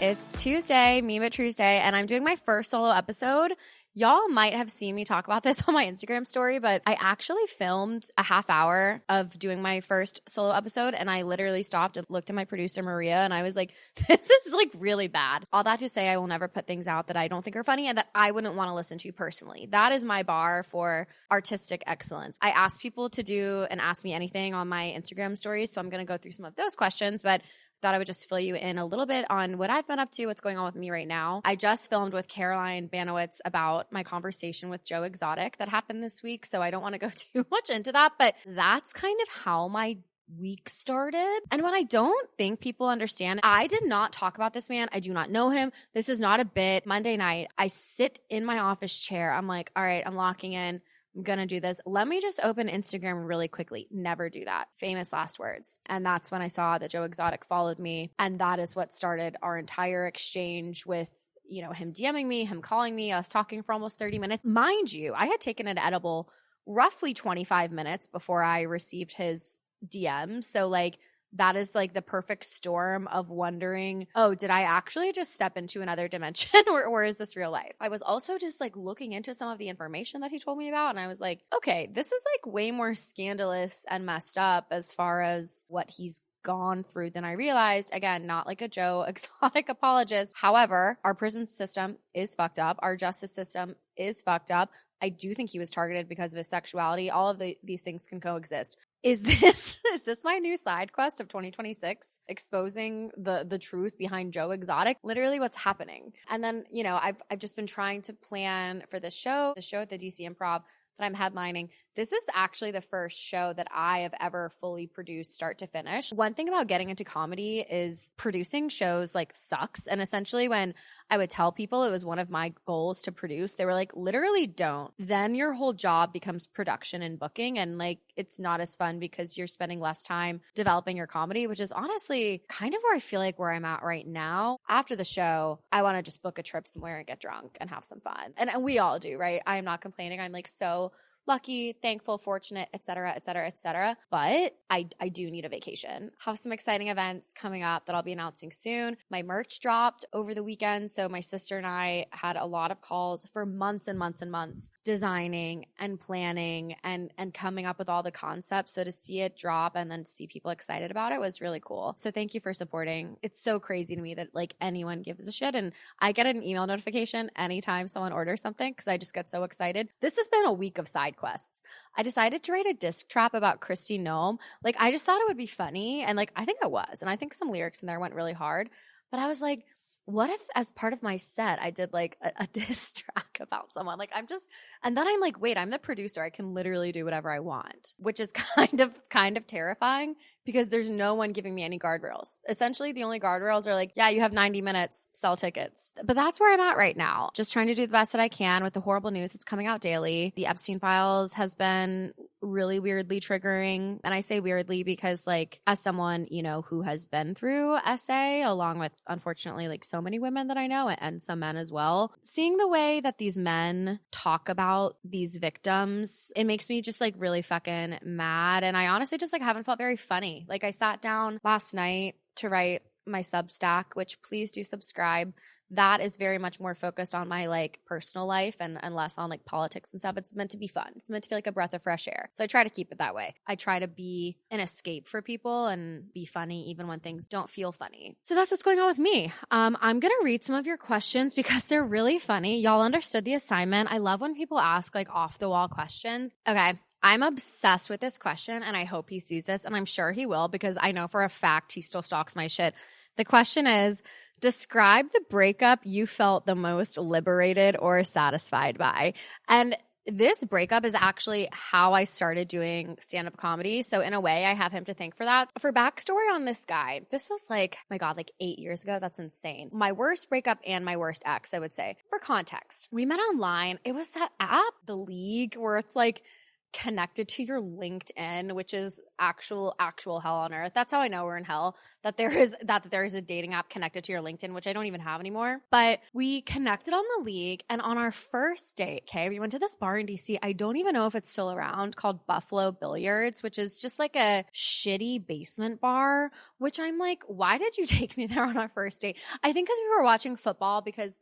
It's Tuesday, Mean But Truesday, and I'm doing my first solo episode. Y'all might have seen me talk about this on my Instagram story, but I actually filmed a half hour of doing my first solo episode, and I literally stopped and looked at my producer, Maria, and I was like, this is like really bad. All that to say, I will never put things out that I don't think are funny and that I wouldn't want to listen to personally. That is my bar for artistic excellence. I ask people to do and ask me anything on my Instagram stories, so I'm going to go through some of those questions, but thought I would just fill you in a little bit on what I've been up to, what's going on with me right now. I just filmed with Caroline Banowitz about my conversation with Joe Exotic that happened this week, so I don't want to go too much into that, but that's kind of how my week started. And what I don't think people understand, I did not talk about this man. I do not know him. This is not a bit. Monday night, I sit in my office chair. I'm like, all right, I'm locking in. I'm going to do this. Let me just open Instagram really quickly. Never do that. Famous last words. And that's when I saw that Joe Exotic followed me. And that is what started our entire exchange with, you know, him DMing me, him calling me, us talking for almost 30 minutes. Mind you, I had taken an edible roughly 25 minutes before I received his DM. So like, that is like the perfect storm of wondering, oh, did I actually just step into another dimension or is this real life? I was also just like looking into some of the information that he told me about. And I was like, okay, this is like way more scandalous and messed up as far as what he's gone through than I realized. Again, not like a Joe Exotic apologist. However, our prison system is fucked up. Our justice system is fucked up. I do think he was targeted because of his sexuality. All of these things can coexist. Is this my new side quest of 2026? Exposing the truth behind Joe Exotic? Literally what's happening. And then, you know, I've just been trying to plan for the show at the DC Improv that I'm headlining. This is actually the first show that I have ever fully produced start to finish. One thing about getting into comedy is producing shows like sucks. And essentially when I would tell people it was one of my goals to produce, they were like, literally don't. Then your whole job becomes production and booking. And like, it's not as fun because you're spending less time developing your comedy, which is honestly kind of where I feel like where I'm at right now. After the show, I want to just book a trip somewhere and get drunk and have some fun. And we all do, right? I'm not complaining. I'm like so lucky, thankful, fortunate, et cetera, et cetera, et cetera. But I do need a vacation. Have some exciting events coming up that I'll be announcing soon. My merch dropped over the weekend. So my sister and I had a lot of calls for months and months and months designing and planning and coming up with all the concepts. So to see it drop and then see people excited about it was really cool. So thank you for supporting. It's so crazy to me that like anyone gives a shit. And I get an email notification anytime someone orders something because I just get so excited. This has been a week of side quests. I decided to write a disc trap about Kristi Noem. Like, I just thought it would be funny. And like, I think it was. And I think some lyrics in there went really hard. But I was like, what if as part of my set, I did like a diss track about someone? Like and then I'm like, wait, I'm the producer. I can literally do whatever I want, which is kind of terrifying because there's no one giving me any guardrails. Essentially, the only guardrails are like, yeah, you have 90 minutes, sell tickets. But that's where I'm at right now. Just trying to do the best that I can with the horrible news that's coming out daily. The Epstein Files has been really weirdly triggering. And I say weirdly because like as someone, you know, who has been through SA along with unfortunately like so many women that I know and some men as well, seeing the way that these men talk about these victims, it makes me just like really fucking mad. And I honestly just like haven't felt very funny. Like I sat down last night to write my Substack, which please do subscribe. That is very much more focused on my like personal life and less on like politics and stuff. It's meant to be fun. It's meant to feel like a breath of fresh air. So I try to keep it that way. I try to be an escape for people and be funny even when things don't feel funny. So that's what's going on with me. I'm going to read some of your questions because they're really funny. Y'all understood the assignment. I love when people ask like off the wall questions. Okay. I'm obsessed with this question and I hope he sees this and I'm sure he will because I know for a fact he still stalks my shit. The question is, describe the breakup you felt the most liberated or satisfied by. And this breakup is actually how I started doing stand-up comedy. So in a way, I have him to thank for that. For backstory on this guy, this was like, my God, like 8 years ago. That's insane. My worst breakup and my worst ex, I would say. For context, we met online. It was that app, The League, where it's like connected to your LinkedIn, which is actual hell on earth. That's how I know we're in hell, that there is a dating app connected to your LinkedIn, which I don't even have anymore. But we connected on the league, and on our first date, okay, we went to this bar in DC. I don't even know if it's still around, called Buffalo Billiards, which is just like a shitty basement bar, which I'm like, why did you take me there on our first date? I think because we were watching football, because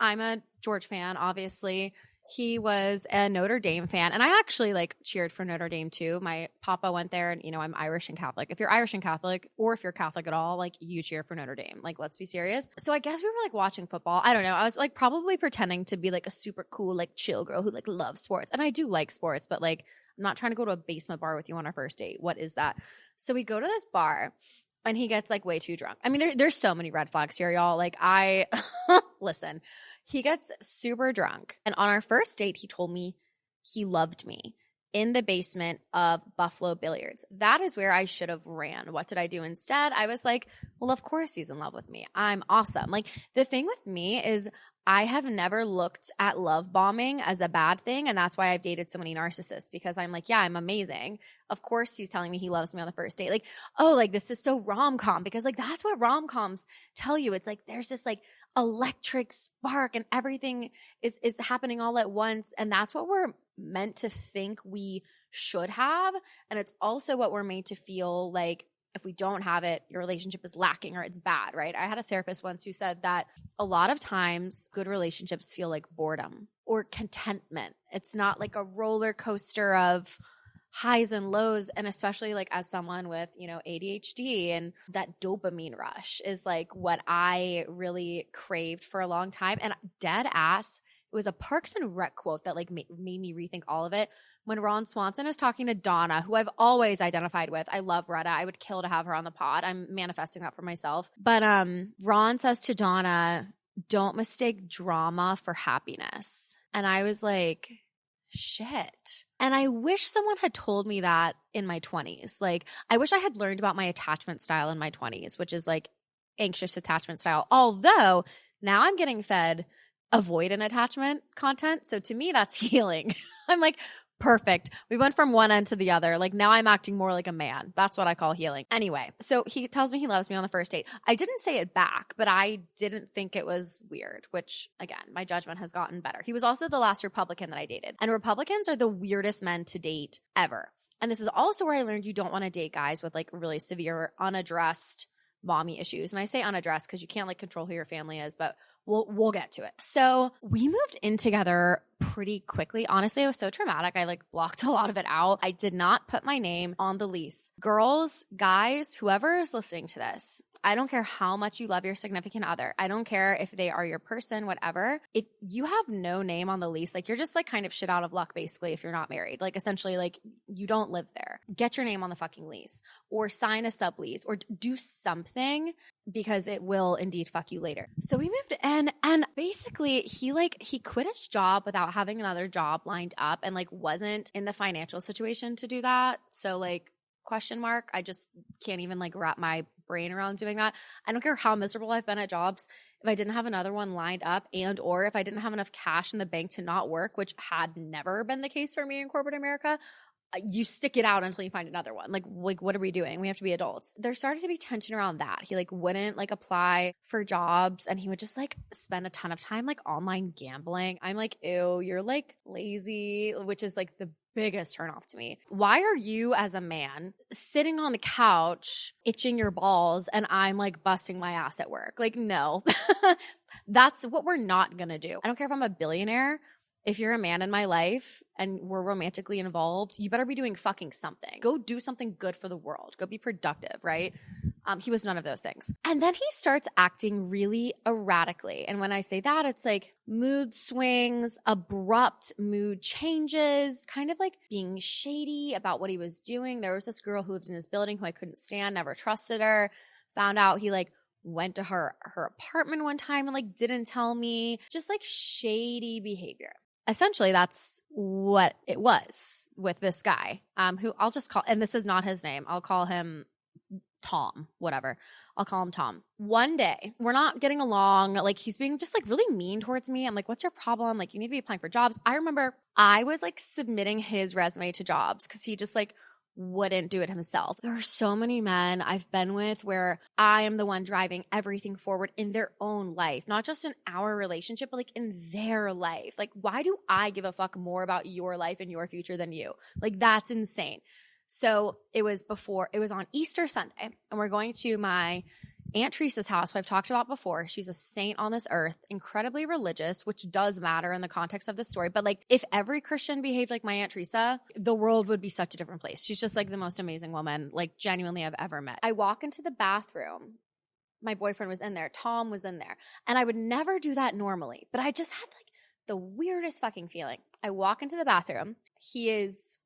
I'm a George fan, obviously. He was a Notre Dame fan, and I actually like cheered for Notre Dame too. My papa went there, and I'm Irish and Catholic. If you're Irish and Catholic, or if you're Catholic at all, like you cheer for Notre Dame. Like, let's be serious. So I guess we were like watching football. I don't know. I was like probably pretending to be like a super cool, like chill girl who like loves sports. And I do like sports, but like I'm not trying to go to a basement bar with you on our first date. What is that? So we go to this bar, and he gets like way too drunk. I mean, there's so many red flags here, y'all. Like listen, he gets super drunk. And on our first date, he told me he loved me in the basement of Buffalo Billiards. That is where I should have ran. What did I do instead? I was like, well, of course he's in love with me. I'm awesome. Like, the thing with me is I have never looked at love bombing as a bad thing. And that's why I've dated so many narcissists, because I'm like, yeah, I'm amazing. Of course he's telling me he loves me on the first date. Like, oh, like this is so rom-com, because like that's what rom-coms tell you. It's like there's this like electric spark and everything is happening all at once. And that's what we're meant to think we should have. And it's also what we're made to feel like if we don't have it, your relationship is lacking or it's bad, right? I had a therapist once who said that a lot of times good relationships feel like boredom or contentment. It's not like a roller coaster of highs and lows. And especially like as someone with, ADHD, and that dopamine rush is like what I really craved for a long time. And dead ass, it was a Parks and Rec quote that like made me rethink all of it. When Ron Swanson is talking to Donna, who I've always identified with. I love Retta. I would kill to have her on the pod. I'm manifesting that for myself. But Ron says to Donna, don't mistake drama for happiness. And I was like, shit. And I wish someone had told me that in my 20s. Like, I wish I had learned about my attachment style in my 20s, which is like anxious attachment style. Although now I'm getting fed avoidant attachment content. So to me, that's healing. I'm like, perfect. We went from one end to the other. Like, now I'm acting more like a man. That's what I call healing. Anyway, so he tells me he loves me on the first date. I didn't say it back, but I didn't think it was weird, which again, my judgment has gotten better. He was also the last Republican that I dated. And Republicans are the weirdest men to date ever. And this is also where I learned you don't want to date guys with like really severe unaddressed mommy issues. And I say unaddressed because you can't like control who your family is, but we'll get to it. So we moved in together pretty quickly. Honestly, it was so traumatic. I like blocked a lot of it out. I did not put my name on the lease. Girls, guys, whoever is listening to this, I don't care how much you love your significant other. I don't care if they are your person, whatever. If you have no name on the lease, like you're just like kind of shit out of luck basically if you're not married. Like essentially like you don't live there. Get your name on the fucking lease or sign a sublease or do something because it will indeed fuck you later. So we moved in and basically he quit his job without having another job lined up and like wasn't in the financial situation to do that. So like question mark, I just can't even like wrap my brain around doing that. I don't care how miserable I've been at jobs. If I didn't have another one lined up and or if I didn't have enough cash in the bank to not work, which had never been the case for me in corporate America, you stick it out until you find another one. Like what are we doing? We have to be adults. There started to be tension around that. He like wouldn't like apply for jobs and he would just like spend a ton of time like online gambling. I'm like, ew, you're like lazy, which is like the biggest turnoff to me. Why are you as a man sitting on the couch itching your balls and I'm like busting my ass at work? Like, no, that's what we're not going to do. I don't care if I'm a billionaire. If you're a man in my life and we're romantically involved, you better be doing fucking something. Go do something good for the world. Go be productive, right? He was none of those things. And then he starts acting really erratically. And when I say that, it's like mood swings, abrupt mood changes, kind of like being shady about what he was doing. There was this girl who lived in his building who I couldn't stand, never trusted her. Found out he like went to her apartment one time and like didn't tell me. Just like shady behavior. Essentially, that's what it was with this guy, who I'll just call, and this is not his name. I'll call him Tom, whatever. I'll call him Tom. One day, we're not getting along. Like, he's being just like really mean towards me. I'm like, what's your problem? Like, you need to be applying for jobs. I remember I was like submitting his resume to jobs because he just like wouldn't do it himself. There are so many men I've been with where I am the one driving everything forward in their own life, not just in our relationship, but like in their life. Like, why do I give a fuck more about your life and your future than you? Like, that's insane. So it was on Easter Sunday, and we're going to my Aunt Teresa's house, who I've talked about before. She's a saint on this earth, incredibly religious, which does matter in the context of the story. But like, if every Christian behaved like my Aunt Teresa, the world would be such a different place. She's just like the most amazing woman, like genuinely I've ever met. I walk into the bathroom. My boyfriend was in there. Tom was in there. And I would never do that normally, but I just had like the weirdest fucking feeling. I walk into the bathroom. He is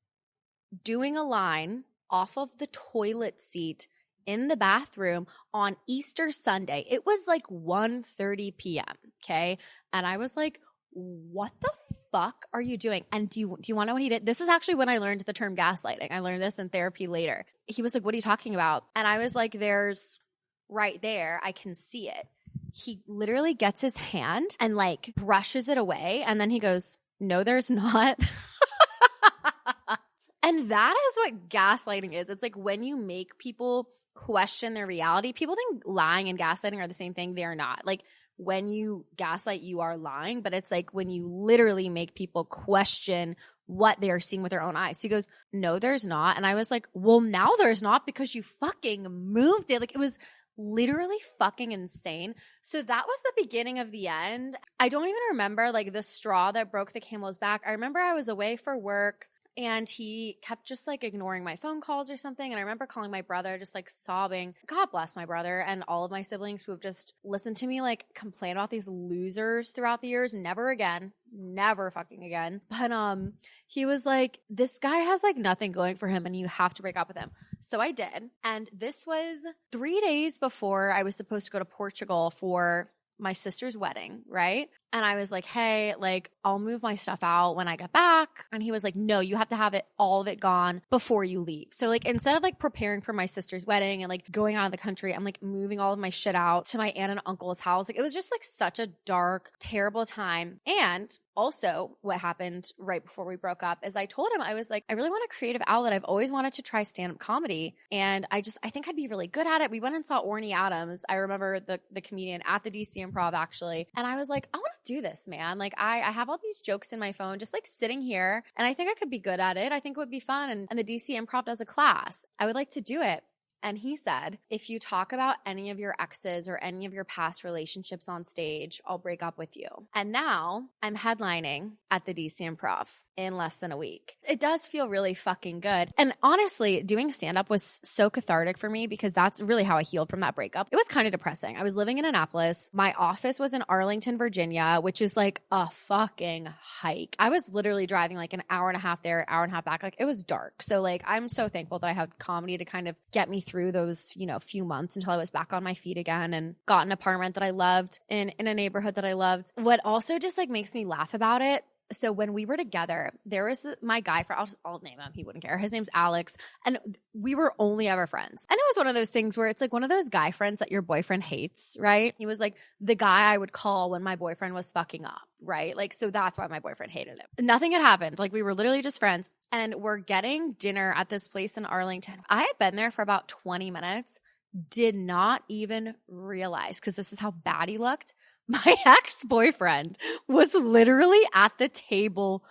doing a line off of the toilet seat in the bathroom on Easter Sunday. It was like 1:30 p.m. Okay. And I was like, what the fuck are you doing? And do you want to know what he did? This is actually when I learned the term gaslighting. I learned this in therapy later. He was like, what are you talking about? And I was like, there's right there. I can see it. He literally gets his hand and like brushes it away. And then he goes, no, there's not. And that is what gaslighting is. It's like when you make people question their reality. People think lying and gaslighting are the same thing. They are not. Like, when you gaslight, you are lying. But it's like when you literally make people question what they are seeing with their own eyes. He goes, no, there's not. And I was like, well, now there's not because you fucking moved it. Like, it was literally fucking insane. So that was the beginning of the end. I don't even remember like the straw that broke the camel's back. I remember I was away for work. And he kept just like ignoring my phone calls or something. And I remember calling my brother, just like sobbing. God bless my brother and all of my siblings who have just listened to me like complain about these losers throughout the years. Never again. Never fucking again. But he was like, this guy has like nothing going for him and you have to break up with him. So I did. And this was 3 days before I was supposed to go to Portugal for my sister's wedding, right? And I was like, hey, like, I'll move my stuff out when I get back. And he was like, no, you have to have it, all of it gone before you leave. So like, instead of like preparing for my sister's wedding and like going out of the country, I'm like moving all of my shit out to my aunt and uncle's house. Like, it was just like such a dark, terrible time. And also what happened right before we broke up is I told him, I was like, I really want a creative outlet. I've always wanted to try stand-up comedy. And I think I'd be really good at it. We went and saw Orny Adams. I remember the comedian at the DC Improv actually. And I was like, I want to do this, man. Like I have all these jokes in my phone, just like sitting here. And I think I could be good at it. I think it would be fun. And the DC Improv does a class. I would like to do it. And he said, if you talk about any of your exes or any of your past relationships on stage, I'll break up with you. And now I'm headlining at the DC Improv in less than a week. It does feel really fucking good. And honestly, doing stand-up was so cathartic for me because that's really how I healed from that breakup. It was kind of depressing. I was living in Annapolis. My office was in Arlington, Virginia, which is like a fucking hike. I was literally driving like an hour and a half there, hour and a half back. Like, it was dark. So like, I'm so thankful that I have comedy to kind of get me through those, few months until I was back on my feet again and got an apartment that I loved in a neighborhood that I loved. What also just like makes me laugh about it. So when we were together, there was my guy friend, I'll name him, he wouldn't care. His name's Alex. And we were only ever friends. And it was one of those things where it's like one of those guy friends that your boyfriend hates, right? He was like the guy I would call when my boyfriend was fucking up, right? Like, so that's why my boyfriend hated him. Nothing had happened. Like, we were literally just friends. And we're getting dinner at this place in Arlington. I had been there for about 20 minutes, did not even realize, because this is how bad he looked. My ex-boyfriend was literally at the table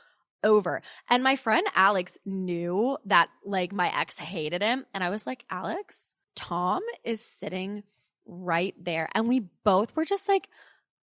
over. And my friend Alex knew that like my ex hated him. And I was like, Alex, Tom is sitting right there. And we both were just like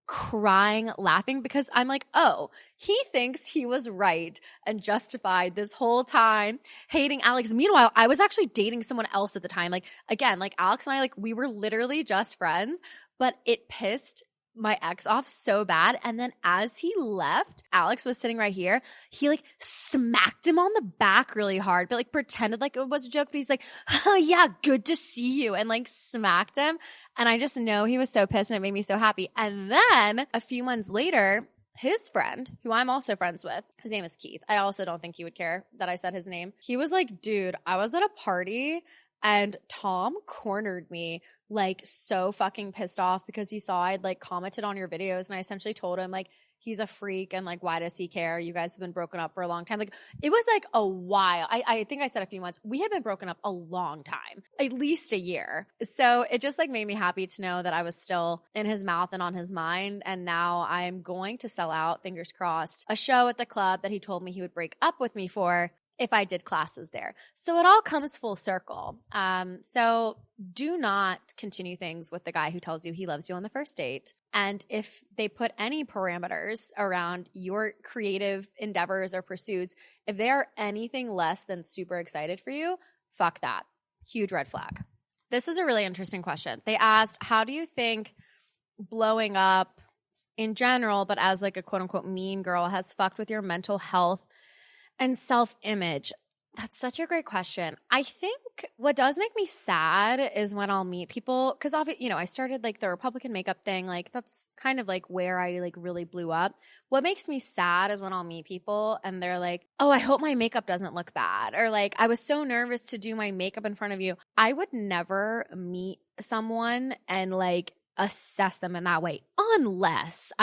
crying, laughing, because I'm like, oh, he thinks he was right and justified this whole time hating Alex. Meanwhile, I was actually dating someone else at the time. Like, again, like Alex and I, like, we were literally just friends, but it pissed my ex off so bad. And then as he left, Alex was sitting right here. He like smacked him on the back really hard, but like pretended like it was a joke. But he's like, oh yeah, good to see you. And like smacked him. And I just know he was so pissed and it made me so happy. And then a few months later, his friend, who I'm also friends with, his name is Keith. I also don't think he would care that I said his name. He was like, dude, I was at a party And Tom cornered me, like so fucking pissed off because he saw I'd like commented on your videos, and I essentially told him like, he's a freak and like, why does he care? You guys have been broken up for a long time. Like, it was like a while. I think I said a few months. We had been broken up a long time, at least a year. So it just like made me happy to know that I was still in his mouth and on his mind. And now I'm going to sell out, fingers crossed, a show at the club that he told me he would break up with me for if I did classes there. So it all comes full circle. So do not continue things with the guy who tells you he loves you on the first date. And if they put any parameters around your creative endeavors or pursuits, if they are anything less than super excited for you, fuck that. Huge red flag. This is a really interesting question. They asked, how do you think blowing up in general, but as like a quote unquote mean girl, has fucked with your mental health and self-image? That's such a great question. I think what does make me sad is when I'll meet people, because I started like the Republican makeup thing. Like that's kind of like where I like really blew up. What makes me sad is when I'll meet people and they're like, oh, I hope my makeup doesn't look bad. Or like, I was so nervous to do my makeup in front of you. I would never meet someone and like assess them in that way unless,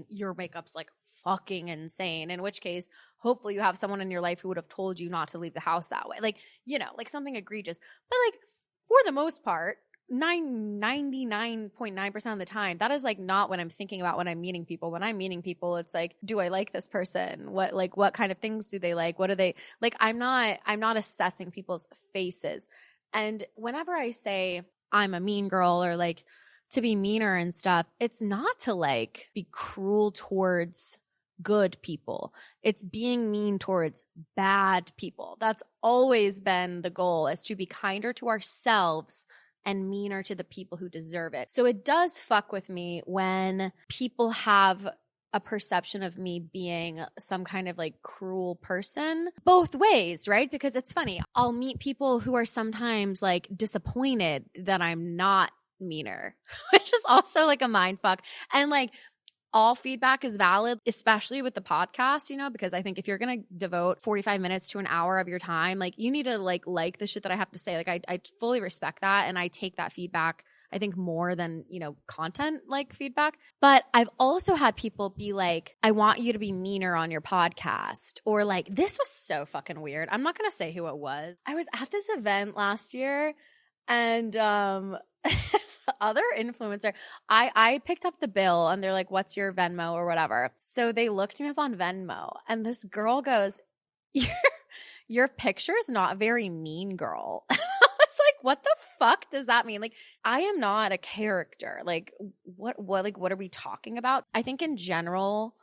your makeup's like fucking insane, in which case hopefully you have someone in your life who would have told you not to leave the house that way, like something egregious. But like for the most part, 99.9% of the time, that is like not what I'm thinking about when I'm meeting people. When I'm meeting people, it's like, do I like this person? What kind of things do they like? What do they like? I'm not assessing people's faces. And whenever I say I'm a mean girl or like to be meaner and stuff, it's not to like be cruel towards good people. It's being mean towards bad people. That's always been the goal, is to be kinder to ourselves and meaner to the people who deserve it. So it does fuck with me when people have a perception of me being some kind of like cruel person both ways, right? Because it's funny. I'll meet people who are sometimes like disappointed that I'm not meaner, which is also like a mind fuck. And like, all feedback is valid, especially with the podcast, because I think if you're going to devote 45 minutes to an hour of your time, like you need to like the shit that I have to say. Like I fully respect that. And I take that feedback, I think, more than, content like feedback. But I've also had people be like, I want you to be meaner on your podcast. Or like, this was so fucking weird. I'm not going to say who it was. I was at this event last year and, other influencer, I picked up the bill and they're like, what's your Venmo or whatever. So they looked me up on Venmo and this girl goes, your picture's not very mean, girl. I was like, what the fuck does that mean? Like, I am not a character. Like, what are we talking about? I think in general,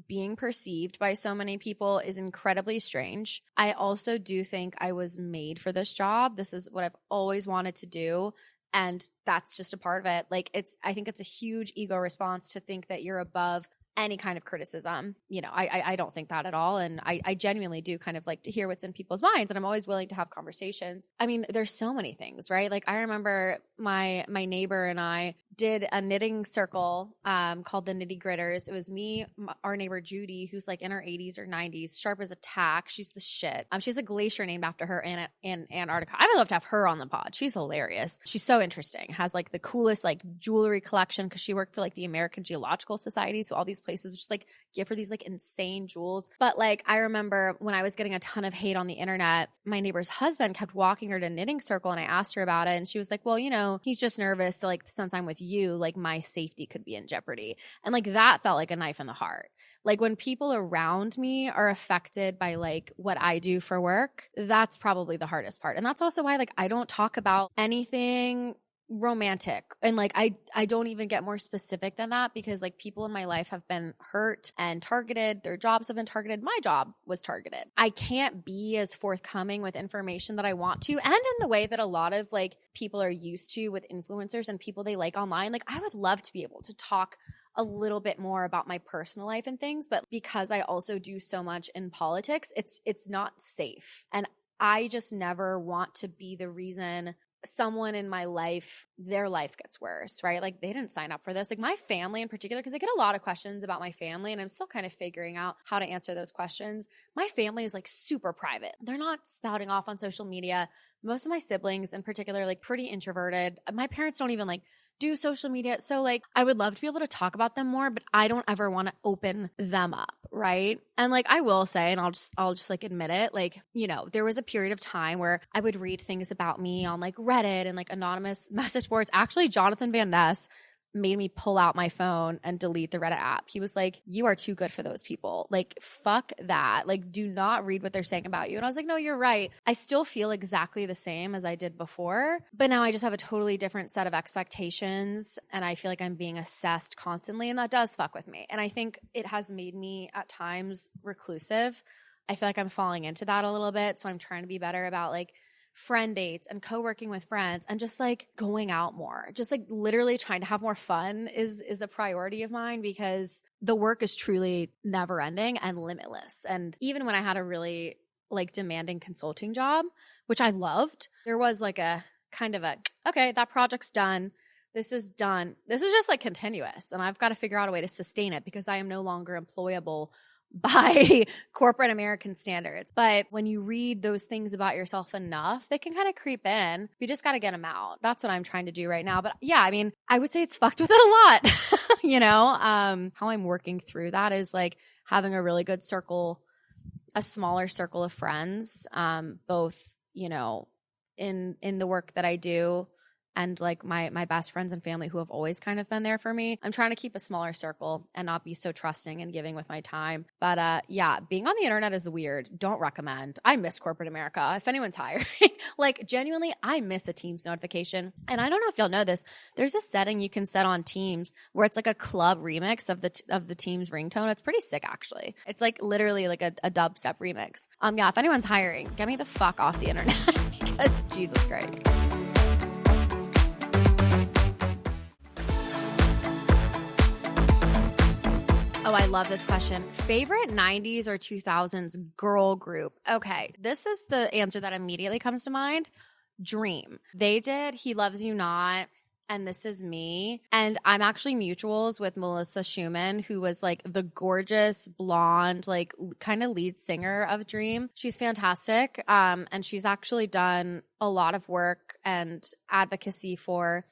being perceived by so many people is incredibly strange. I also do think I was made for this job. This is what I've always wanted to do. And that's just a part of it. Like I think it's a huge ego response to think that you're above any kind of criticism. I don't think that at all. And I genuinely do kind of like to hear what's in people's minds. And I'm always willing to have conversations. There's so many things, right? Like I remember my neighbor and I did a knitting circle called the Nitty Gritters. It was me, our neighbor Judy, who's like in her 80s or 90s, sharp as a tack. She's the shit. She has a glacier named after her in Antarctica. I would love to have her on the pod. She's hilarious. She's so interesting. Has like the coolest like jewelry collection because she worked for like the American Geological Society. So all these places just like give her these like insane jewels. But like I remember when I was getting a ton of hate on the internet, my neighbor's husband kept walking her to knitting circle and I asked her about it and she was like, well, he's just nervous that like since I'm with you, like my safety could be in jeopardy. And like that felt like a knife in the heart. Like when people around me are affected by like what I do for work, that's probably the hardest part. And that's also why like I don't talk about anything romantic. And like I don't even get more specific than that because like people in my life have been hurt and targeted. Their jobs have been targeted. My job was targeted. I can't be as forthcoming with information that I want to, and in the way that a lot of like people are used to with influencers and people they like online. Like I would love to be able to talk a little bit more about my personal life and things, but because I also do so much in politics, it's not safe. And I just never want to be the reason someone in my life, their life gets worse, right? Like they didn't sign up for this. Like my family in particular, because I get a lot of questions about my family and I'm still kind of figuring out how to answer those questions. My family is like super private. They're not spouting off on social media. Most of my siblings in particular, like pretty introverted. My parents don't even like do social media. So like I would love to be able to talk about them more, but I don't ever want to open them up, right? And like I will say, and I'll just like admit it, like, you know, there was a period of time where I would read things about me on like Reddit and like anonymous message boards. Actually, Jonathan Van Ness made me pull out my phone and delete the Reddit app. He was like, you are too good for those people. Like, fuck that. Like, do not read what they're saying about you. And I was like, no, you're right. I still feel exactly the same as I did before, but now I just have a totally different set of expectations and I feel like I'm being assessed constantly and that does fuck with me. And I think it has made me at times reclusive. I feel like I'm falling into that a little bit. So I'm trying to be better about like friend dates and co-working with friends and just like going out more, just like literally trying to have more fun is a priority of mine because the work is truly never ending and limitless. And even when I had a really like demanding consulting job, which I loved, there was like a kind of a, okay, that project's done. This is done. This is just like continuous. And I've got to figure out a way to sustain it because I am no longer employable by corporate American standards. But when you read those things about yourself enough, they can kind of creep in. You just got to get them out. That's what I'm trying to do right now. But yeah, I mean, I would say it's fucked with it a lot. You know, how I'm working through that is like having a really good circle, a smaller circle of friends, both, you know, in the work that I do and like my best friends and family who have always kind of been there for me. I'm trying to keep a smaller circle and not be so trusting and giving with my time. But yeah, being on the internet is weird. Don't recommend. I miss corporate America. If anyone's hiring, like genuinely, I miss a Teams notification. And I don't know if y'all know this. There's a setting you can set on Teams where it's like a club remix of the Teams ringtone. It's pretty sick, actually. It's like literally like a dubstep remix. Yeah, if anyone's hiring, get me the fuck off the internet because Jesus Christ. Oh, I love this question. Favorite 90s or 2000s girl group? Okay, this is the answer that immediately comes to mind. Dream. They did He Loves You Not and This Is Me. And I'm actually mutuals with Melissa Schumann, who was like the gorgeous blonde, like kind of lead singer of Dream. She's fantastic. And she's actually done a lot of work and advocacy for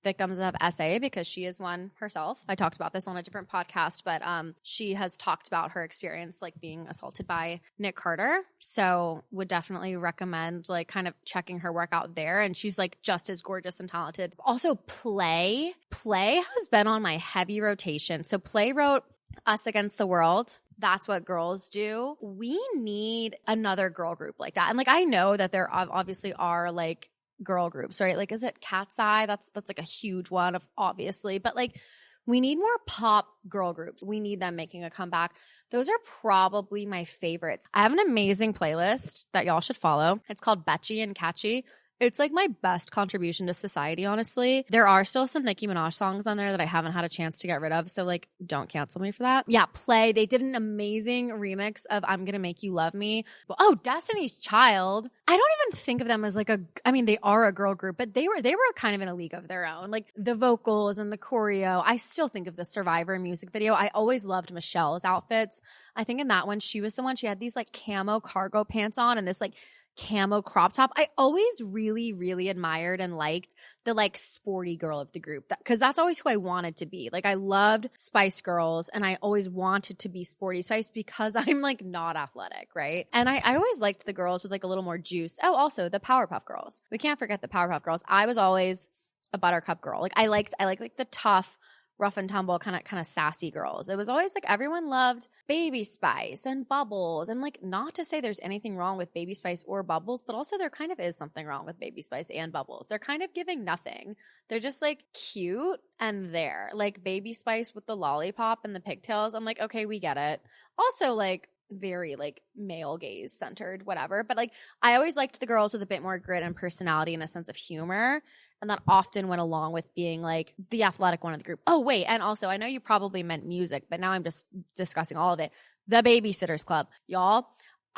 victims of SA because she is one herself. I talked about this on a different podcast, but she has talked about her experience like being assaulted by Nick Carter. So would definitely recommend like kind of checking her work out there. And she's like just as gorgeous and talented. Also Play has been on my heavy rotation. So Play wrote Us Against the World. That's what girls do. We need another girl group like that. And like I know that there obviously are like girl groups, right? Like, is it Cat's Eye? That's like a huge one of obviously, but like we need more pop girl groups. We need them making a comeback. Those are probably my favorites. I have an amazing playlist that y'all should follow. It's called Betchy and Catchy. It's like my best contribution to society, honestly. There are still some Nicki Minaj songs on there that I haven't had a chance to get rid of, so like don't cancel me for that. Yeah, Play. They did an amazing remix of I'm Gonna Make You Love Me. Oh, Destiny's Child. I don't even think of them as like I mean, they are a girl group, but they were kind of in a league of their own. Like the vocals and the choreo. I still think of the Survivor music video. I always loved Michelle's outfits. I think in that one, she was the one, she had these like camo cargo pants on and this like camo crop top. I always really, really admired and liked the like sporty girl of the group because that's always who I wanted to be. Like I loved Spice Girls and I always wanted to be Sporty Spice because I'm like not athletic, right? And I always liked the girls with like a little more juice. Oh, also the Powerpuff Girls. We can't forget the Powerpuff Girls. I was always a Buttercup girl. Like I liked like the tough, rough and tumble kind of sassy girls. It was always like everyone loved Baby Spice and Bubbles. And like not to say there's anything wrong with Baby Spice or Bubbles, but also there kind of is something wrong with Baby Spice and Bubbles. They're kind of giving nothing. They're just like cute and there. Like Baby Spice with the lollipop and the pigtails. I'm like, okay, we get it. Also like very like male gaze centered, whatever. But like I always liked the girls with a bit more grit and personality and a sense of humor. And that often went along with being like the athletic one of the group. Oh, wait. And also, I know you probably meant music, but now I'm just discussing all of it. The Babysitters Club. Y'all,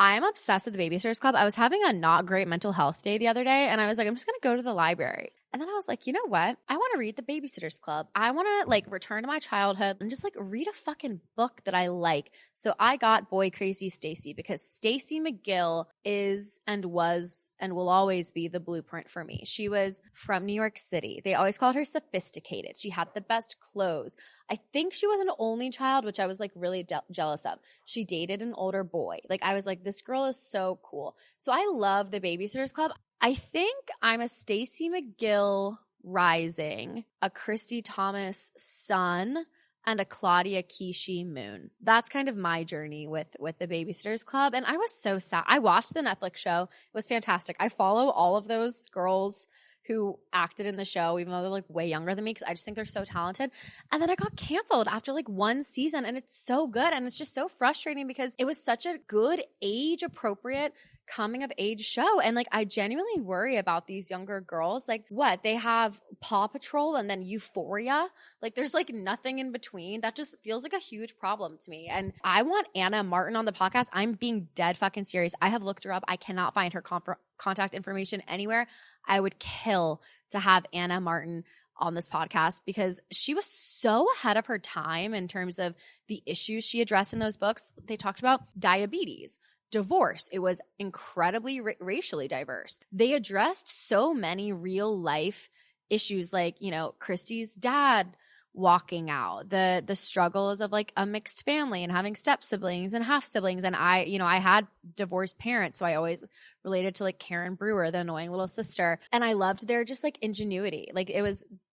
I'm obsessed with the Babysitters Club. I was having a not great mental health day the other day, and I was like, I'm just going to go to the library. And then I was like, you know what? I want to read the Babysitters Club. I want to like return to my childhood and just like read a fucking book that I like. So I got Boy Crazy Stacy because Stacy McGill is and was and will always be the blueprint for me. She was from New York City. They always called her sophisticated. She had the best clothes. I think she was an only child, which I was like really jealous of. She dated an older boy. Like I was like, this girl is so cool. So I love the Babysitters Club. I think I'm a Stacey McGill rising, a Christy Thomas sun, and a Claudia Kishi moon. That's kind of my journey with the Babysitters Club. And I was so sad. I watched the Netflix show. It was fantastic. I follow all of those girls who acted in the show, even though they're like way younger than me, because I just think they're so talented. And then it got canceled after like one season, and it's so good. And it's just so frustrating because it was such a good age appropriate coming of age show. And like, I genuinely worry about these younger girls. Like what? They have Paw Patrol and then Euphoria. Like there's like nothing in between. That just feels like a huge problem to me. And I want Anna Martin on the podcast. I'm being dead fucking serious. I have looked her up. I cannot find her contact information anywhere. I would kill to have Anna Martin on this podcast because she was so ahead of her time in terms of the issues she addressed in those books. They talked about diabetes, divorce. It was incredibly racially diverse. They addressed so many real life issues like, you know, Christy's dad walking out, the struggles of like a mixed family and having step siblings and half siblings. And I had divorced parents. So I always related to like Karen Brewer, the annoying little sister. And I loved their just like ingenuity. Like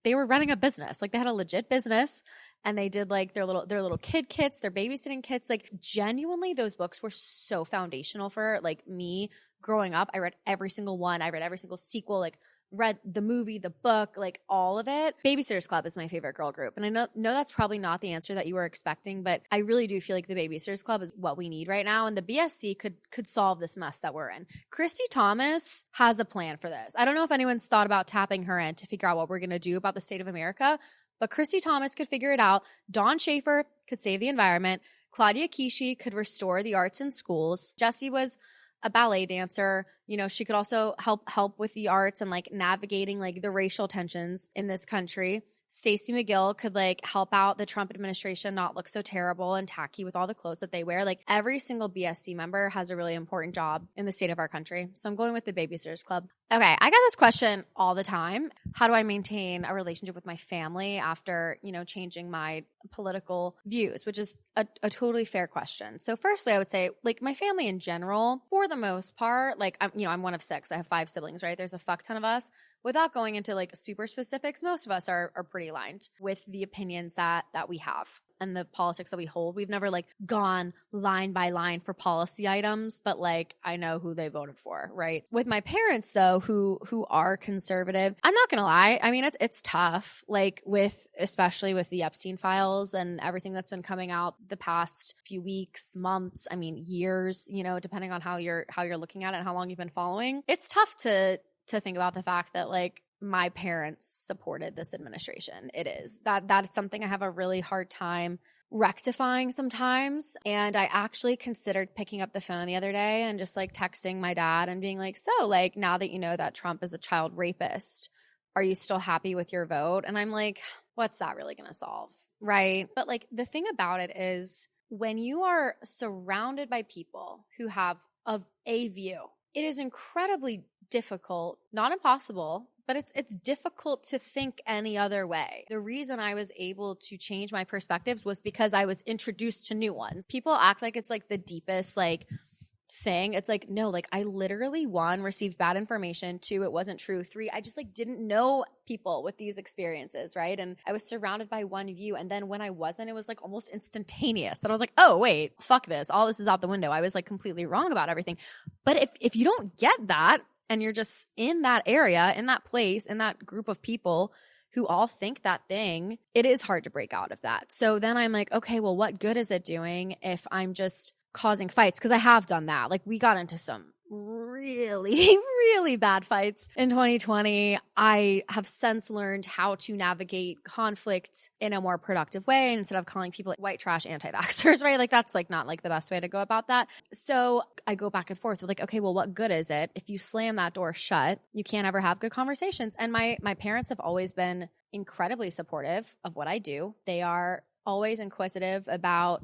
they were running a business. Like they had a legit business. And they did like their little kid kits, their babysitting kits. Like genuinely, those books were so foundational for like me growing up. I read every single one. I read every single sequel, like read the movie, the book, like all of it. Babysitters Club is my favorite girl group. And I know that's probably not the answer that you were expecting, but I really do feel like the Babysitters Club is what we need right now. And the BSC could solve this mess that we're in. Christy Thomas has a plan for this. I don't know if anyone's thought about tapping her in to figure out what we're going to do about the state of America, but Christy Thomas could figure it out. Dawn Schaefer could save the environment. Claudia Kishi could restore the arts in schools. Jessie was a ballet dancer. You know, she could also help with the arts and like navigating like the racial tensions in this country. Stacey McGill could like help out the Trump administration not look so terrible and tacky with all the clothes that they wear. Like every single BSC member has a really important job in the state of our country. So I'm going with the Babysitters Club. Okay, I got this question all the time. How do I maintain a relationship with my family after, you know, changing my political views, which is a totally fair question. So firstly, I would say like my family in general, for the most part, like I'm one of 6. I have 5 siblings, right? There's a fuck ton of us. Without going into like super specifics, most of us are pretty aligned with the opinions that we have and the politics that we hold. We've never like gone line by line for policy items, but like I know who they voted for, right? With my parents though, who are conservative, I'm not gonna lie. I mean, it's tough, like especially with the Epstein files and everything that's been coming out the past few weeks, months, I mean years, you know, depending on how you're looking at it and how long you've been following. It's tough to think about the fact that like my parents supported this administration. It is that is something I have a really hard time rectifying sometimes. And I actually considered picking up the phone the other day and just like texting my dad and being like, so like now that you know that Trump is a child rapist, are you still happy with your vote? And I'm like, what's that really going to solve? Right. But like the thing about it is when you are surrounded by people who have a view, it is incredibly difficult, not impossible, but it's difficult to think any other way. The reason I was able to change my perspectives was because I was introduced to new ones. People act like it's like the deepest like thing. It's like, no, like I literally 1, received bad information, 2, it wasn't true, 3, I just like didn't know people with these experiences, right? And I was surrounded by one view. And then when I wasn't, it was like almost instantaneous that I was like, oh wait, fuck this. All this is out the window. I was like completely wrong about everything. But if you don't get that, and you're just in that area, in that place, in that group of people who all think that thing, it is hard to break out of that. So then I'm like, okay, well, what good is it doing if I'm just causing fights? Because I have done that. Like we got into some really, really bad fights in 2020. I have since learned how to navigate conflict in a more productive way instead of calling people like white trash anti-vaxxers, right? Like that's like not like the best way to go about that. So I go back and forth with like, okay, well, what good is it if you slam that door shut? You can't ever have good conversations. And my parents have always been incredibly supportive of what I do. They are always inquisitive about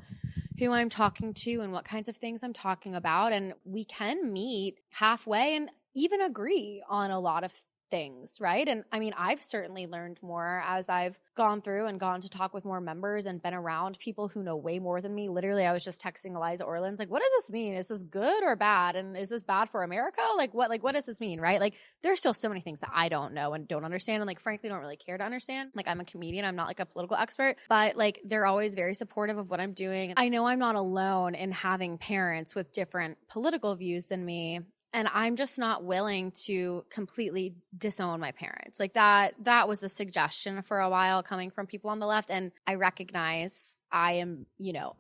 who I'm talking to and what kinds of things I'm talking about. And we can meet halfway and even agree on a lot of things, right? And I mean, I've certainly learned more as I've gone through and gone to talk with more members and been around people who know way more than me. Literally, I was just texting Eliza Orleans, like, what does this mean? Is this good or bad? And is this bad for America? Like, what does this mean, right? Like, there's still so many things that I don't know and don't understand. And like, frankly, don't really care to understand. Like, I'm a comedian. I'm not like a political expert, but like, they're always very supportive of what I'm doing. I know I'm not alone in having parents with different political views than me. And I'm just not willing to completely disown my parents. Like that was a suggestion for a while coming from people on the left. And I recognize I am,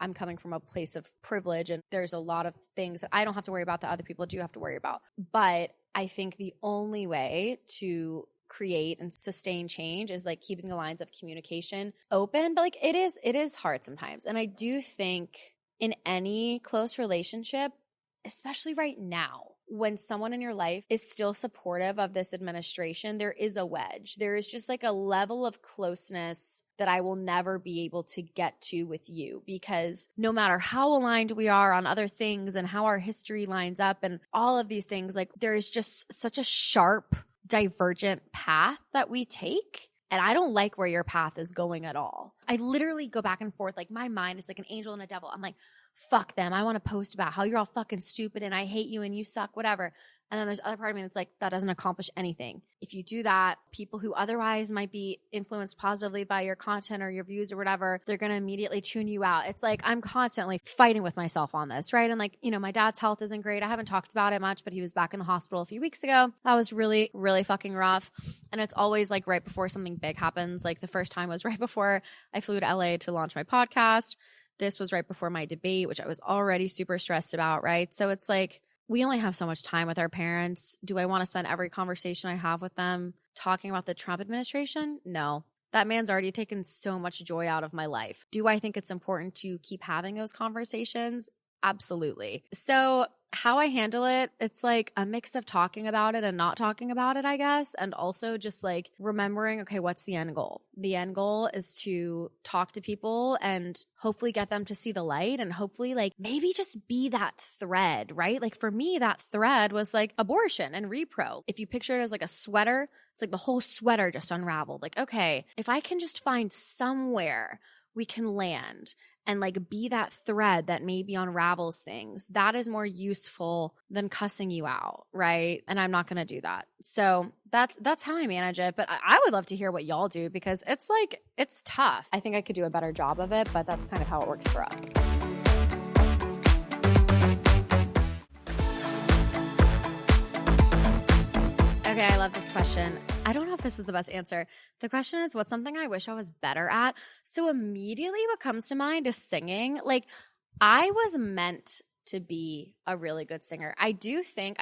I'm coming from a place of privilege and there's a lot of things that I don't have to worry about that other people do have to worry about. But I think the only way to create and sustain change is like keeping the lines of communication open. But like it is hard sometimes. And I do think in any close relationship, especially right now, when someone in your life is still supportive of this administration, there is a wedge. There is just like a level of closeness that I will never be able to get to with you because no matter how aligned we are on other things and how our history lines up and all of these things, like there is just such a sharp, divergent path that we take. And I don't like where your path is going at all. I literally go back and forth. Like my mind is like an angel and a devil. I'm like, fuck them. I want to post about how you're all fucking stupid and I hate you and you suck, whatever. And then there's other part of me that's like, that doesn't accomplish anything. If you do that, people who otherwise might be influenced positively by your content or your views or whatever, they're going to immediately tune you out. It's like, I'm constantly fighting with myself on this, right? And like, my dad's health isn't great. I haven't talked about it much, but he was back in the hospital a few weeks ago. That was really, really fucking rough. And it's always like right before something big happens. Like the first time was right before I flew to LA to launch my podcast. This was right before my debate, which I was already super stressed about, right? So it's like, we only have so much time with our parents. Do I want to spend every conversation I have with them talking about the Trump administration? No. That man's already taken so much joy out of my life. Do I think it's important to keep having those conversations? Absolutely. So how I handle it, it's like a mix of talking about it and not talking about it, I guess. And also just like remembering, okay, what's the end goal? The end goal is to talk to people and hopefully get them to see the light and hopefully like maybe just be that thread, right? Like for me, that thread was like abortion and repro. If you picture it as like a sweater, it's like the whole sweater just unraveled. Like, okay, if I can just find somewhere we can land and like be that thread that maybe unravels things, that is more useful than cussing you out, right? And I'm not going to do that. So that's how I manage it. But I would love to hear what y'all do because it's like, it's tough. I think I could do a better job of it, but that's kind of how it works for us. Okay, I love this question. I don't know if this is the best answer. The question is, what's something I wish I was better at? So immediately what comes to mind is singing. Like I was meant to be a really good singer. I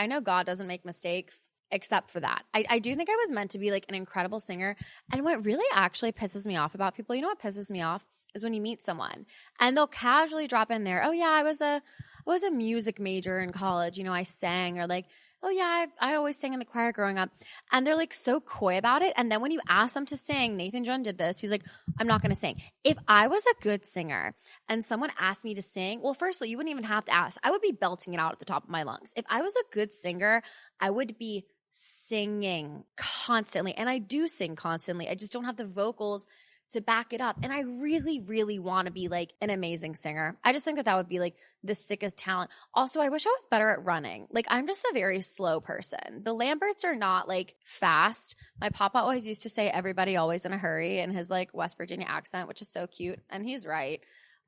know God doesn't make mistakes except for that. I do think I was meant to be like an incredible singer. And what really actually pisses me off about people, what pisses me off is when you meet someone and they'll casually drop in there, oh yeah, I was a music major in college. I sang, or like, oh yeah, I always sang in the choir growing up. And they're like so coy about it. And then when you ask them to sing, Nathan John did this. He's like, I'm not going to sing. If I was a good singer and someone asked me to sing, well, firstly, you wouldn't even have to ask. I would be belting it out at the top of my lungs. If I was a good singer, I would be singing constantly. And I do sing constantly. I just don't have the vocals to back it up. And I really, really want to be like an amazing singer. I just think that would be like the sickest talent. Also, I wish I was better at running. Like I'm just a very slow person. The Lamberts are not like fast. My papa always used to say everybody always in a hurry in his like West Virginia accent, which is so cute. And he's right.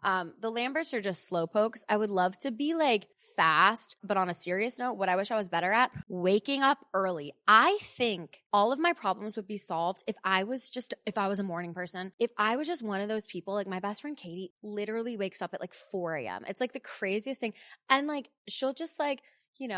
The Lamberts are just slow pokes. I would love to be like fast, but on a serious note, what I wish I was better at, waking up early. I think all of my problems would be solved if I was a morning person. If I was just one of those people, like my best friend Katie literally wakes up at like 4 a.m. It's like the craziest thing. And like, she'll just like,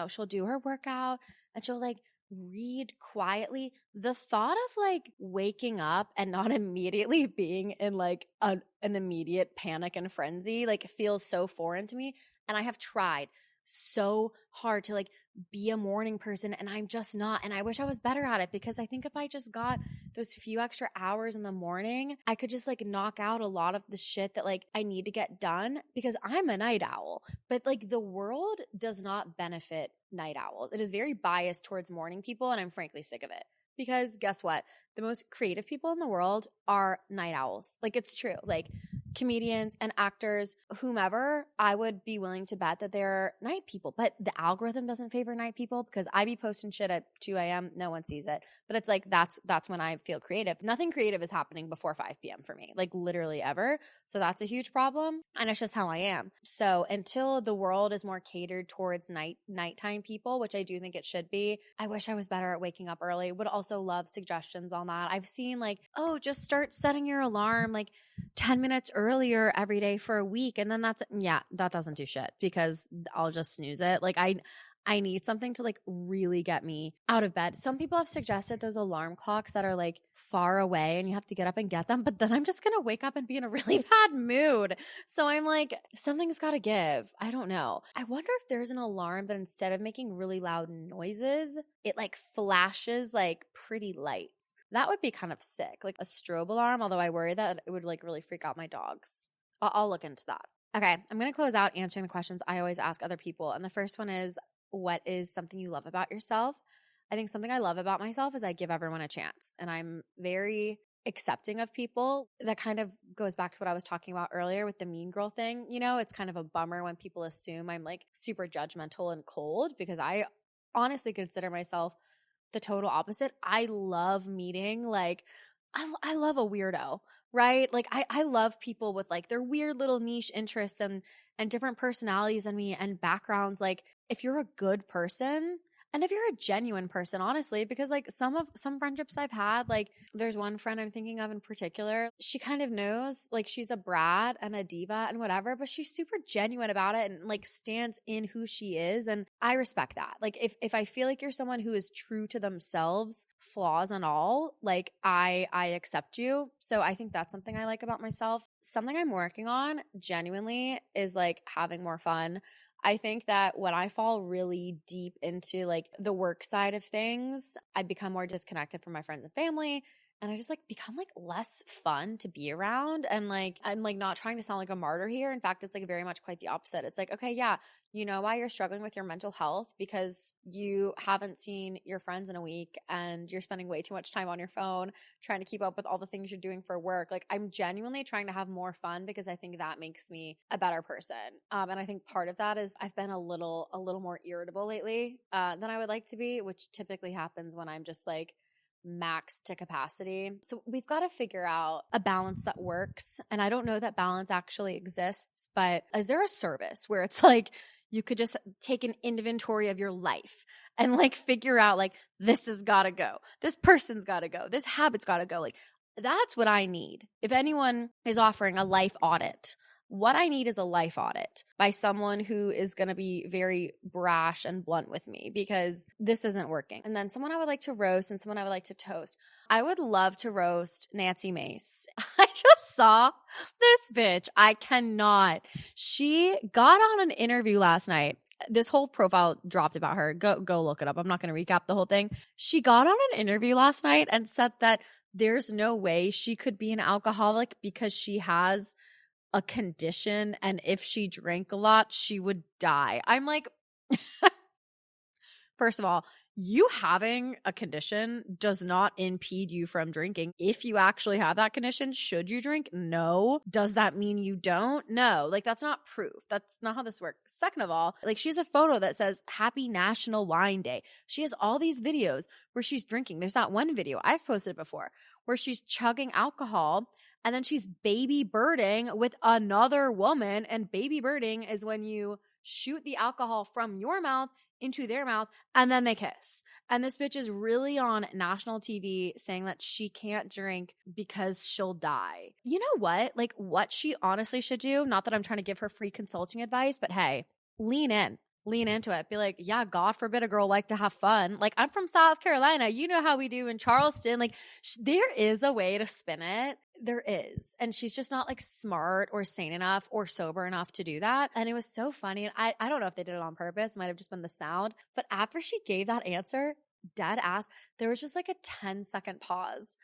she'll do her workout and she'll like read quietly. The thought of like waking up and not immediately being in like an immediate panic and frenzy like feels so foreign to me. And I have tried so hard to like be a morning person and I'm just not. And I wish I was better at it because I think if I just got those few extra hours in the morning, I could just like knock out a lot of the shit that like I need to get done because I'm a night owl. But like the world does not benefit night owls. It is very biased towards morning people and I'm frankly sick of it. Because guess what? The most creative people in the world are night owls. Like it's true. Like comedians and actors, whomever, I would be willing to bet that they're night people. But the algorithm doesn't favor night people because I be posting shit at 2 a.m. No one sees it. But it's like that's when I feel creative. Nothing creative is happening before 5 p.m. for me, like literally ever. So that's a huge problem. And it's just how I am. So until the world is more catered towards nighttime people, which I do think it should be, I wish I was better at waking up early. Would also love suggestions on that. I've seen like, oh, just start setting your alarm like 10 minutes earlier every day for a week. And then that doesn't do shit because I'll just snooze it. Like I need something to like really get me out of bed. Some people have suggested those alarm clocks that are like far away and you have to get up and get them, but then I'm just going to wake up and be in a really bad mood. So I'm like, something's got to give. I don't know. I wonder if there's an alarm that instead of making really loud noises, it like flashes like pretty lights. That would be kind of sick. Like a strobe alarm, although I worry that it would like really freak out my dogs. I'll look into that. Okay, I'm going to close out answering the questions I always ask other people. And the first one is, what is something you love about yourself? I think something I love about myself is I give everyone a chance. And I'm very accepting of people. That kind of goes back to what I was talking about earlier with the mean girl thing. It's kind of a bummer when people assume I'm like super judgmental and cold because I honestly consider myself the total opposite. I love meeting I love a weirdo, right? Like I love people with like their weird little niche interests and different personalities than me and backgrounds. Like if you're a good person and if you're a genuine person, honestly, because like some friendships I've had, like there's one friend I'm thinking of in particular, she kind of knows like she's a brat and a diva and whatever, but she's super genuine about it and like stands in who she is. And I respect that. Like if I feel like you're someone who is true to themselves, flaws and all, like I accept you. So I think that's something I like about myself. Something I'm working on genuinely is like having more fun. I think that when I fall really deep into like the work side of things, I become more disconnected from my friends and family. And I just like become like less fun to be around. And like, I'm like not trying to sound like a martyr here. In fact, it's like very much quite the opposite. It's like, okay, yeah, you know why you're struggling with your mental health because you haven't seen your friends in a week and you're spending way too much time on your phone trying to keep up with all the things you're doing for work. Like I'm genuinely trying to have more fun because I think that makes me a better person. And I think part of that is I've been a little more irritable lately than I would like to be, which typically happens when I'm just like max to capacity. So we've got to figure out a balance that works. And I don't know that balance actually exists, but is there a service where it's like you could just take an inventory of your life and like figure out like this has got to go. This person's got to go. This habit's got to go. Like that's what I need. If anyone is offering a life audit, what I need is a life audit by someone who is going to be very brash and blunt with me because this isn't working. And then someone I would like to roast and someone I would like to toast. I would love to roast Nancy Mace. I just saw this bitch. I cannot. She got on an interview last night. This whole profile dropped about her. Go look it up. I'm not going to recap the whole thing. She got on an interview last night and said that there's no way she could be an alcoholic because she has a condition and if she drank a lot she would die. I'm like first of all, you having a condition does not impede you from drinking. If you actually have that condition, should you drink? No. Does that mean you don't? No. Like that's not proof. That's not how this works. Second of all, like she has a photo that says Happy National Wine Day. She has all these videos where she's drinking. There's that one video I've posted before where she's chugging alcohol and then she's baby birding with another woman. And baby birding is when you shoot the alcohol from your mouth into their mouth and then they kiss. And this bitch is really on national TV saying that she can't drink because she'll die. You know what? Like what she honestly should do, not that I'm trying to give her free consulting advice, but hey, lean in. lean into it. Be like, yeah, God forbid a girl like to have fun. Like, I'm from South Carolina. You know how we do in Charleston. Like, there is a way to spin it. There is. And she's just not like smart or sane enough or sober enough to do that. And it was so funny. And I don't know if they did it on purpose. It might have just been the sound. But after she gave that answer, dead ass, there was just like a 10-second pause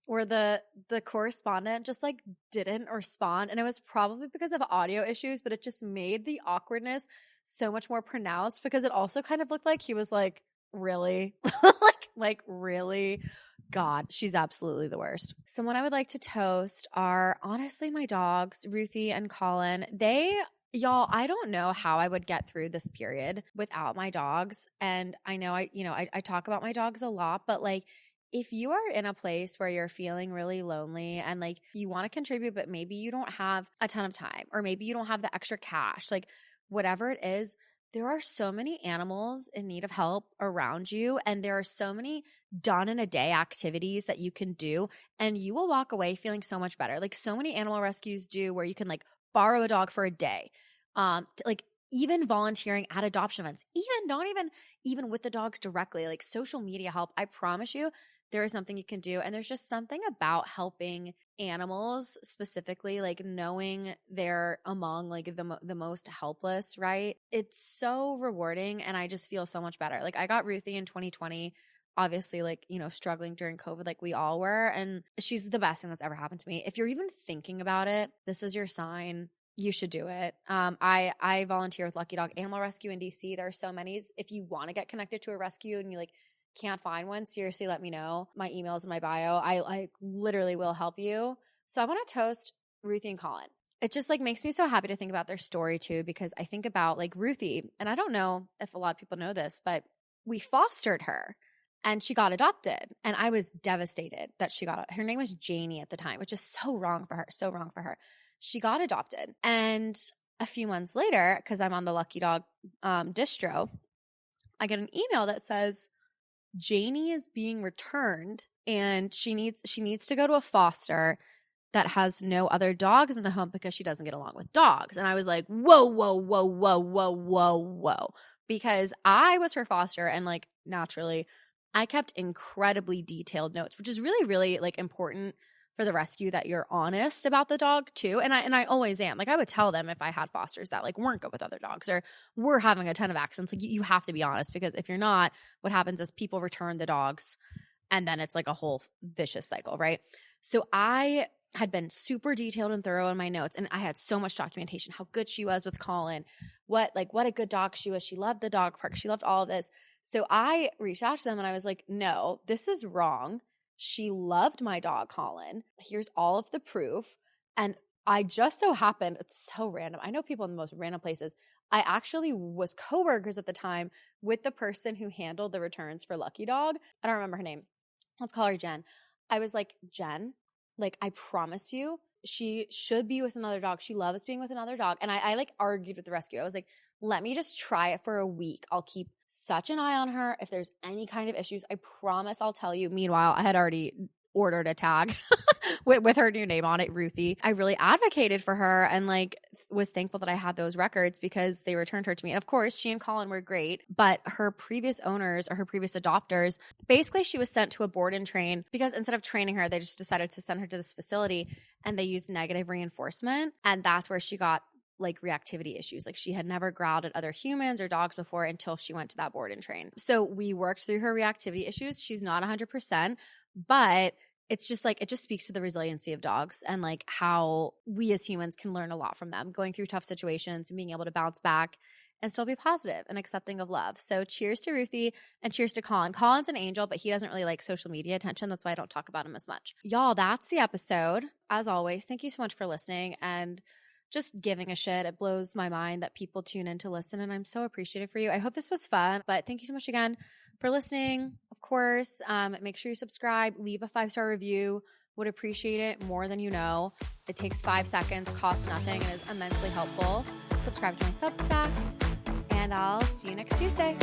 where the correspondent just like didn't respond. And it was probably because of audio issues, but it just made the awkwardness so much more pronounced because it also kind of looked like he was like, really? like really? God, she's absolutely the worst. Someone I would like to toast are honestly my dogs, Ruthie and Colin. Y'all, I don't know how I would get through this period without my dogs. And I know I talk about my dogs a lot, but like, if you are in a place where you're feeling really lonely and like you want to contribute, but maybe you don't have a ton of time, or maybe you don't have the extra cash, like whatever it is, there are so many animals in need of help around you. And there are so many done in a day activities that you can do. And you will walk away feeling so much better. Like so many animal rescues do, where you can like borrow a dog for a day. Like even volunteering at adoption events, even with the dogs directly, like social media help. I promise you, there is something you can do. And there's just something about helping animals specifically, like knowing they're among like the most helpless, right? It's so rewarding. And I just feel so much better. Like I got Ruthie in 2020, obviously like, struggling during COVID, like we all were. And she's the best thing that's ever happened to me. If you're even thinking about it, this is your sign. You should do it. I volunteer with Lucky Dog Animal Rescue in DC. There are so many. If you want to get connected to a rescue and you like can't find one, seriously, let me know. My email is in my bio. I literally will help you. So I want to toast Ruthie and Colin. It just like makes me so happy to think about their story too, because I think about like Ruthie, and I don't know if a lot of people know this, but we fostered her and she got adopted. And I was devastated that she got, her name was Janie at the time, which is so wrong for her. She got adopted. And a few months later, because I'm on the Lucky Dog distro, I get an email that says, Janie is being returned and she needs to go to a foster that has no other dogs in the home because she doesn't get along with dogs. And I was like, whoa, because I was her foster, and like naturally I kept incredibly detailed notes, which is really, really like important for the rescue, that you're honest about the dog too. And I always am. Like I would tell them if I had fosters that like weren't good with other dogs or were having a ton of accidents, like you have to be honest, because if you're not, what happens is people return the dogs and then it's like a whole vicious cycle, right? So I had been super detailed and thorough in my notes, and I had so much documentation, how good she was with Colin, what a good dog she was. She loved the dog park. She loved all of this. So I reached out to them and I was like, no, this is wrong. She loved my dog, Colin. Here's all of the proof. And I just so happened, it's so random. I know people in the most random places. I actually was coworkers at the time with the person who handled the returns for Lucky Dog. I don't remember her name. Let's call her Jen. I was like, Jen, like I promise you, she should be with another dog. She loves being with another dog. And I like argued with the rescue. I was like, let me just try it for a week. I'll keep such an eye on her. If there's any kind of issues, I promise I'll tell you. Meanwhile, I had already ordered a tag with her new name on it, Ruthie. I really advocated for her and like was thankful that I had those records because they returned her to me. And of course, she and Colin were great, but her previous owners or her previous adopters, basically she was sent to a board and train because instead of training her, they just decided to send her to this facility and they used negative reinforcement. And that's where she got like reactivity issues. Like she had never growled at other humans or dogs before until she went to that board and train. So we worked through her reactivity issues. She's not 100%, but it's just like, it just speaks to the resiliency of dogs and like how we as humans can learn a lot from them going through tough situations and being able to bounce back and still be positive and accepting of love. So cheers to Ruthie and cheers to Colin. Colin's an angel, but he doesn't really like social media attention. That's why I don't talk about him as much. Y'all, that's the episode. As always, thank you so much for listening and just giving a shit. It blows my mind that people tune in to listen, and I'm so appreciative for you. I hope this was fun, but thank you so much again for listening. Of course, make sure you subscribe, leave a 5-star review. Would appreciate it more than you know. It takes 5 seconds, costs nothing, and is immensely helpful. Subscribe to my Substack, and I'll see you next Tuesday.